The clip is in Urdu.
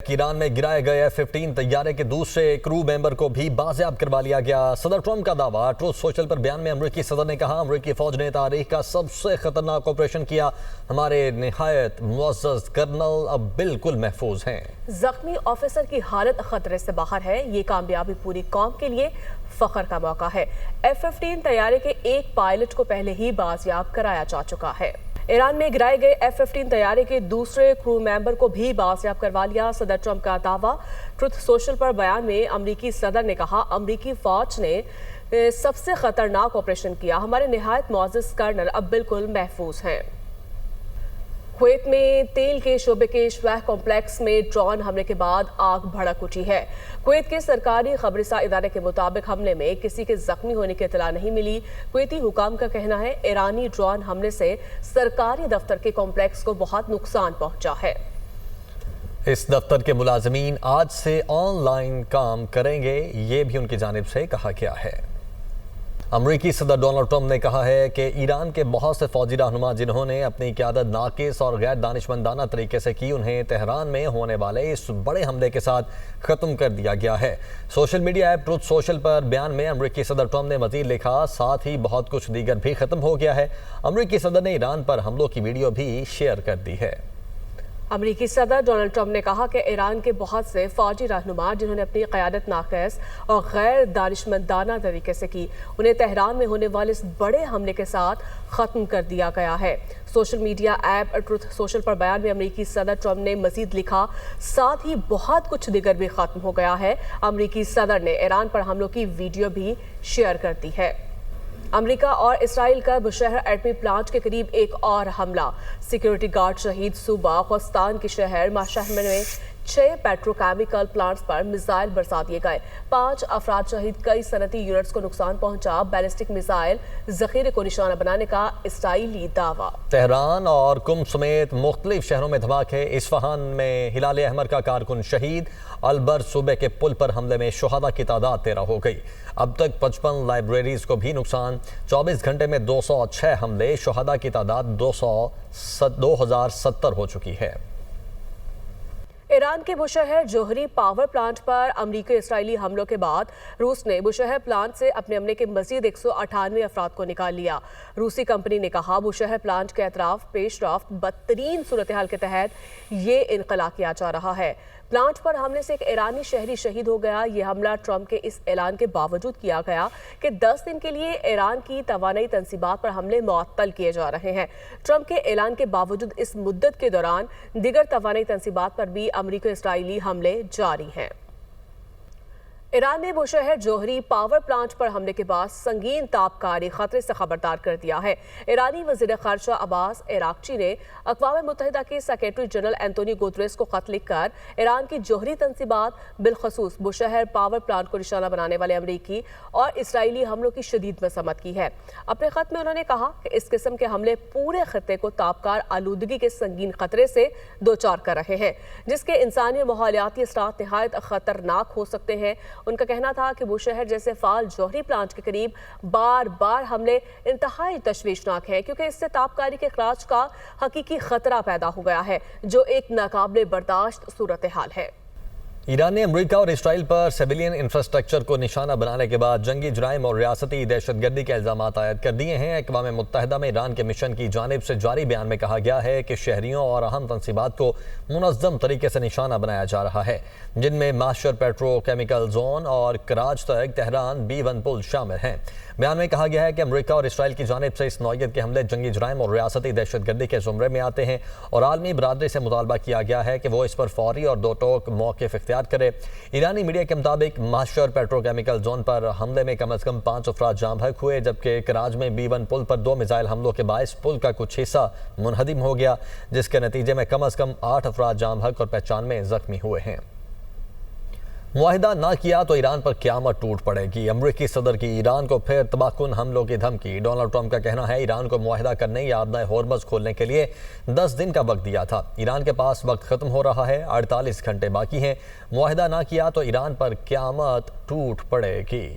ایران میں گرائے گئے F-15 طیارے کے دوسرے کرو ممبر کو بھی بازیاب کروا لیا گیا۔ صدر ٹرمپ کا دعویٰ۔ ٹروتھ سوشل پر بیان میں امریکی صدر نے کہا، امریکی فوج نے تاریخ کا سب سے خطرناک آپریشن کیا، ہمارے نہایت معزز کرنل اب بالکل محفوظ ہیں۔ زخمی آفیسر کی حالت خطرے سے باہر ہے، یہ کامیابی پوری قوم کے لیے فخر کا موقع ہے۔ F-15 طیارے کے ایک پائلٹ کو پہلے ہی بازیاب کرایا جا چکا ہے۔ ایران میں گرائے گئے F-15 طیارے کے دوسرے کرو ممبر کو بھی بازیاب کروا لیا۔ صدر ٹرمپ کا دعویٰ۔ ٹروتھ سوشل پر بیان میں امریکی صدر نے کہا، امریکی فوج نے سب سے خطرناک آپریشن کیا، ہمارے نہایت معزز کرنل اب بالکل محفوظ ہیں۔ کویت میں تیل کے شعبے کے شویح کمپلیکس میں ڈرون حملے کے بعد آگ بھڑک اٹھی ہے۔ کویت کے سرکاری خبررساں ادارے کے مطابق حملے میں کسی کے زخمی ہونے کی اطلاع نہیں ملی۔ کویتی حکام کا کہنا ہے، ایرانی ڈرون حملے سے سرکاری دفتر کے کمپلیکس کو بہت نقصان پہنچا ہے۔ اس دفتر کے ملازمین آج سے آن لائن کام کریں گے، یہ بھی ان کی جانب سے کہا گیا ہے۔ امریکی صدر ڈونلڈ ٹرمپ نے کہا ہے کہ ایران کے بہت سے فوجی رہنما جنہوں نے اپنی قیادت ناقص اور غیر دانشمندانہ طریقے سے کی، انہیں تہران میں ہونے والے اس بڑے حملے کے ساتھ ختم کر دیا گیا ہے۔ Social media app truth social پر بیان میں امریکی صدر ٹرمپ نے مزید لکھا، ساتھ ہی بہت کچھ دیگر بھی ختم ہو گیا ہے۔ امریکی صدر نے ایران پر حملوں کی ویڈیو بھی شیئر کر دی ہے۔ امریکی صدر ڈونلڈ ٹرمپ نے کہا کہ ایران کے بہت سے فوجی رہنما جنہوں نے اپنی قیادت ناقص اور غیر دانشمندانہ طریقے سے کی، انہیں تہران میں ہونے والے اس بڑے حملے کے ساتھ ختم کر دیا گیا ہے۔ Social media app truth social پر بیان میں امریکی صدر ٹرمپ نے مزید لکھا، ساتھ ہی بہت کچھ دیگر بھی ختم ہو گیا ہے۔ امریکی صدر نے ایران پر حملوں کی ویڈیو بھی شیئر کر دی ہے۔ امریکہ اور اسرائیل کا بشہر ایٹمی پلانٹ کے قریب ایک اور حملہ، سیکیورٹی گارڈ شہید۔ صوبہ خوزستان کے شہر ماشہمر میں 6 پیٹرو کیمیکل پلانٹس پر میزائل برسا دیے گئے، 5 افراد شہید، کئی صنعتی یونٹس کو نقصان پہنچا۔ بیلسٹک میزائل ذخیرے کو نشانہ بنانے کا اسرائیلی دعویٰ۔ تہران اور قم سمیت مختلف شہروں میں دھماکے۔ اصفہان میں ہلال احمر کا کارکن شہید۔ البرز صوبے کے پل پر حملے میں شہداء کی تعداد 13 ہو گئی۔ اب تک 55 لائبریریز کو بھی نقصان۔ 24 گھنٹے میں 206 حملے، شہداء کی تعداد 2070 ہو چکی ہے۔ ایران کے بشہر جوہری پاور پلانٹ پر امریکی اسرائیلی حملوں کے بعد روس نے بشہر پلانٹ سے اپنے عملے کے مزید 198 افراد کو نکال لیا۔ روسی کمپنی نے کہا، بشہر پلانٹ کے اطراف پیش رفت بدترین صورتحال کے تحت یہ انخلا کیا جا رہا ہے۔ پلانٹ پر حملے سے ایک ایرانی شہری شہید ہو گیا۔ یہ حملہ ٹرمپ کے اس اعلان کے باوجود کیا گیا کہ 10 دن کے لیے ایران کی توانائی تنصیبات پر حملے معطل کیے جا رہے ہیں۔ ٹرمپ کے اعلان کے باوجود اس مدت کے دوران دیگر توانائی تنصیبات پر بھی امریکی اسرائیلی حملے جاری ہیں۔ ایران نے بشہر جوہری پاور پلانٹ پر حملے کے بعد سنگین تابکاری خطرے سے خبردار کر دیا ہے۔ ایرانی وزیر خارجہ عباس عراقچی نے اقوام متحدہ کے سیکریٹری جنرل اینتونی گوتریس کو خط لکھ کر ایران کی جوہری تنصیبات، بالخصوص بشہر پاور پلانٹ کو نشانہ بنانے والے امریکی اور اسرائیلی حملوں کی شدید مذمت کی ہے۔ اپنے خط میں انہوں نے کہا کہ اس قسم کے حملے پورے خطے کو تابکار آلودگی کے سنگین خطرے سے دوچار کر رہے ہیں، جس کے انسانی اور ماحولیاتی اثرات نہایت خطرناک ہو سکتے ہیں۔ ان کا کہنا تھا کہ بوشہر جیسے فعال جوہری پلانٹ کے قریب بار بار حملے انتہائی تشویشناک ہیں، کیونکہ اس سے تابکاری کے اخراج کا حقیقی خطرہ پیدا ہو گیا ہے، جو ایک ناقابل برداشت صورتحال ہے۔ ایران نے امریکہ اور اسرائیل پر سیویلین انفراسٹرکچر کو نشانہ بنانے کے بعد جنگی جرائم اور ریاستی دہشت گردی کے الزامات عائد کر دیے ہیں۔ اقوام متحدہ میں ایران کے مشن کی جانب سے جاری بیان میں کہا گیا ہے کہ شہریوں اور اہم تنصیبات کو منظم طریقے سے نشانہ بنایا جا رہا ہے، جن میں ماشر پیٹرو کیمیکل زون اور کراچ تک تہران B1 پل شامل ہیں۔ بیان میں کہا گیا ہے کہ امریکہ اور اسرائیل کی جانب سے اس نوعیت کے حملے جنگی جرائم اور ریاستی دہشت گردی کے زمرے میں آتے ہیں، اور عالمی برادری سے مطالبہ کیا گیا ہے کہ وہ اس پر فوری اور دو ٹوک موقف اختیار کرے۔ ایرانی میڈیا کے مطابق ماشر پیٹرو کیمیکل زون پر حملے میں کم از کم 5 افراد جاں بحق ہوئے، جبکہ کراچ میں B1 پل پر 2 میزائل حملوں کے باعث پل کا کچھ حصہ منہدم ہو گیا، جس کے نتیجے میں کم از کم 8 افراد جاں بحق اور 95 زخمی ہوئے ہیں۔ معاہدہ نہ کیا تو ایران پر قیامت ٹوٹ پڑے گی۔ امریکی صدر کی ایران کو پھر تباہ کن حملوں کی دھمکی۔ ڈونلڈ ٹرمپ کا کہنا ہے، ایران کو معاہدہ کرنے یا آبنائے ہورمز کھولنے کے لیے 10 دن کا وقت دیا تھا۔ ایران کے پاس وقت ختم ہو رہا ہے، 48 گھنٹے باقی ہیں۔ معاہدہ نہ کیا تو ایران پر قیامت ٹوٹ پڑے گی۔